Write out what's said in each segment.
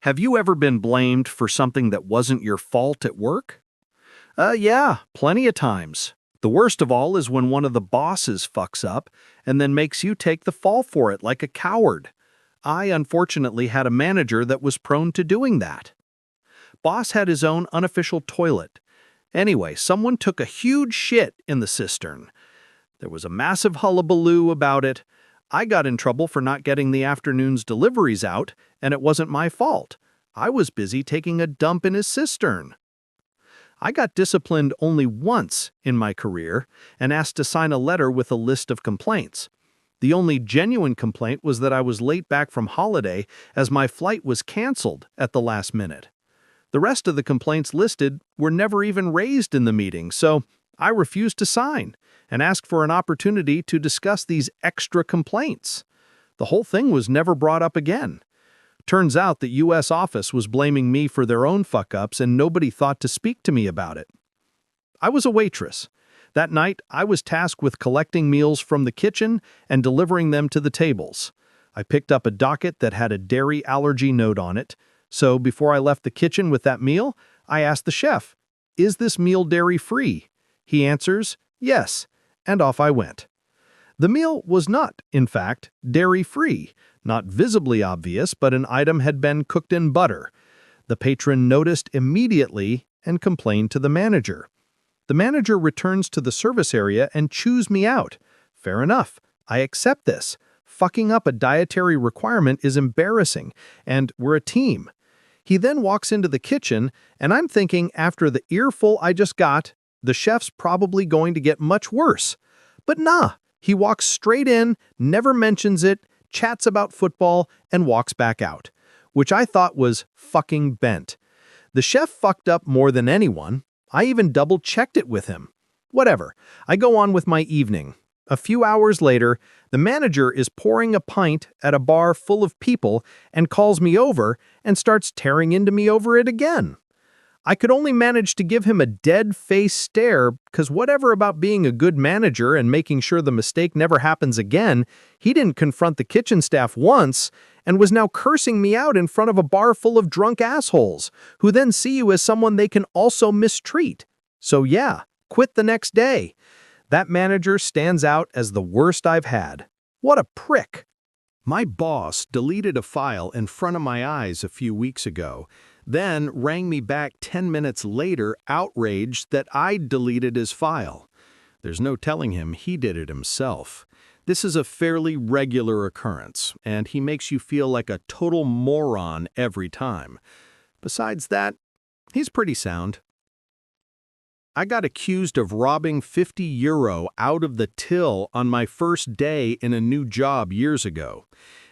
Have you ever been blamed for something that wasn't your fault at work? Yeah, plenty of times. The worst of all is when one of the bosses fucks up and then makes you take the fall for it like a coward. I unfortunately had a manager that was prone to doing that. Boss had his own unofficial toilet. Anyway, someone took a huge shit in the cistern. There was a massive hullabaloo about it. I got in trouble for not getting the afternoon's deliveries out, and it wasn't my fault. I was busy taking a dump in his cistern. I got disciplined only once in my career and asked to sign a letter with a list of complaints. The only genuine complaint was that I was late back from holiday as my flight was canceled at the last minute. The rest of the complaints listed were never even raised in the meeting, so I refused to sign and asked for an opportunity to discuss these extra complaints. The whole thing was never brought up again. Turns out the U.S. office was blaming me for their own fuck-ups and nobody thought to speak to me about it. I was a waitress. That night, I was tasked with collecting meals from the kitchen and delivering them to the tables. I picked up a docket that had a dairy allergy note on it, so before I left the kitchen with that meal, I asked the chef, "Is this meal dairy-free?" He answers, "Yes," and off I went. The meal was not, in fact, dairy-free, not visibly obvious, but an item had been cooked in butter. The patron noticed immediately and complained to the manager. The manager returns to the service area and chews me out. Fair enough, I accept this. Fucking up a dietary requirement is embarrassing, and we're a team. He then walks into the kitchen, and I'm thinking after the earful I just got, the chef's probably going to get much worse. But nah, he walks straight in, never mentions it, chats about football, and walks back out, which I thought was fucking bent. The chef fucked up more than anyone. I even double-checked it with him. Whatever, I go on with my evening. A few hours later, the manager is pouring a pint at a bar full of people and calls me over and starts tearing into me over it again. I could only manage to give him a dead-face stare because whatever about being a good manager and making sure the mistake never happens again, he didn't confront the kitchen staff once and was now cursing me out in front of a bar full of drunk assholes who then see you as someone they can also mistreat. So yeah, quit the next day. That manager stands out as the worst I've had. What a prick. My boss deleted a file in front of my eyes a few weeks ago, then rang me back 10 minutes later outraged that I'd deleted his file. There's no telling him he did it himself. This is a fairly regular occurrence, and he makes you feel like a total moron every time. Besides that, he's pretty sound. I got accused of robbing €50 out of the till on my first day in a new job years ago.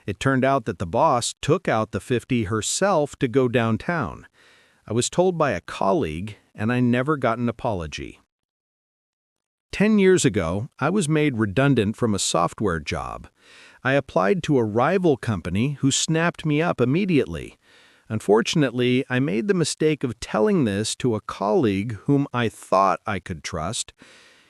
It turned out that the boss took out the 50 herself to go downtown. I was told by a colleague, and I never got an apology. 10 years ago, I was made redundant from a software job. I applied to a rival company who snapped me up immediately. Unfortunately, I made the mistake of telling this to a colleague whom I thought I could trust.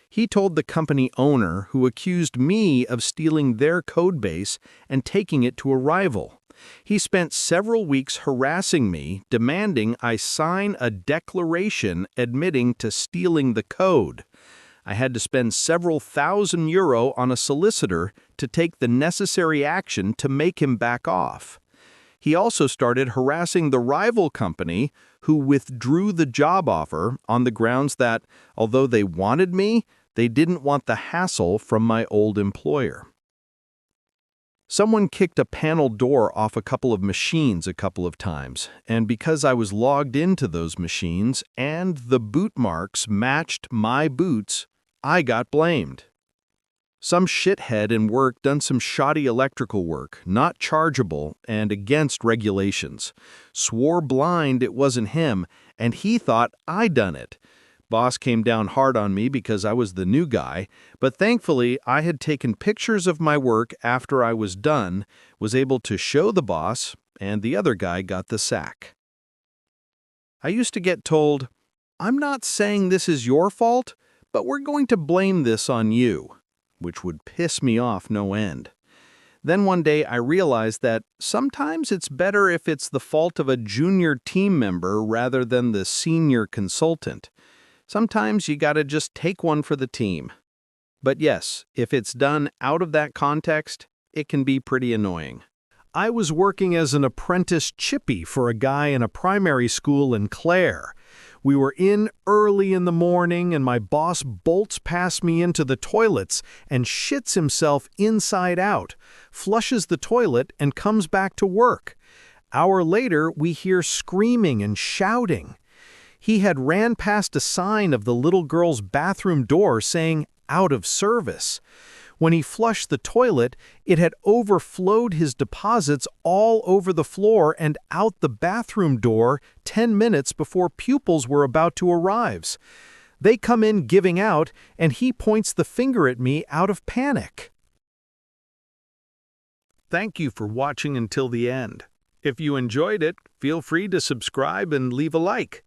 He told the company owner, who accused me of stealing their codebase and taking it to a rival. He spent several weeks harassing me, demanding I sign a declaration admitting to stealing the code. I had to spend several €1,000 on a solicitor to take the necessary action to make him back off. He also started harassing the rival company, who withdrew the job offer on the grounds that, although they wanted me, they didn't want the hassle from my old employer. Someone kicked a panel door off a couple of machines a couple of times, and because I was logged into those machines and the boot marks matched my boots, I got blamed. Some shithead in work done some shoddy electrical work, not chargeable and against regulations. Swore blind it wasn't him, and he thought I done it. Boss came down hard on me because I was the new guy, but thankfully I had taken pictures of my work after I was done, was able to show the boss, and the other guy got the sack. I used to get told, "I'm not saying this is your fault, but we're going to blame this on you," which would piss me off no end. Then one day I realized that sometimes it's better if it's the fault of a junior team member rather than the senior consultant. Sometimes you gotta just take one for the team. But yes, if it's done out of that context, it can be pretty annoying. I was working as an apprentice chippy for a guy in a primary school in Clare. We were in early in the morning and my boss bolts past me into the toilets and shits himself inside out, flushes the toilet and comes back to work. Hour later, we hear screaming and shouting. He had ran past a sign of the little girl's bathroom door saying, "Out of service." When he flushed the toilet, it had overflowed his deposits all over the floor and out the bathroom door 10 minutes before pupils were about to arrive. They come in giving out, and he points the finger at me out of panic. Thank you for watching until the end. If you enjoyed it, feel free to subscribe and leave a like.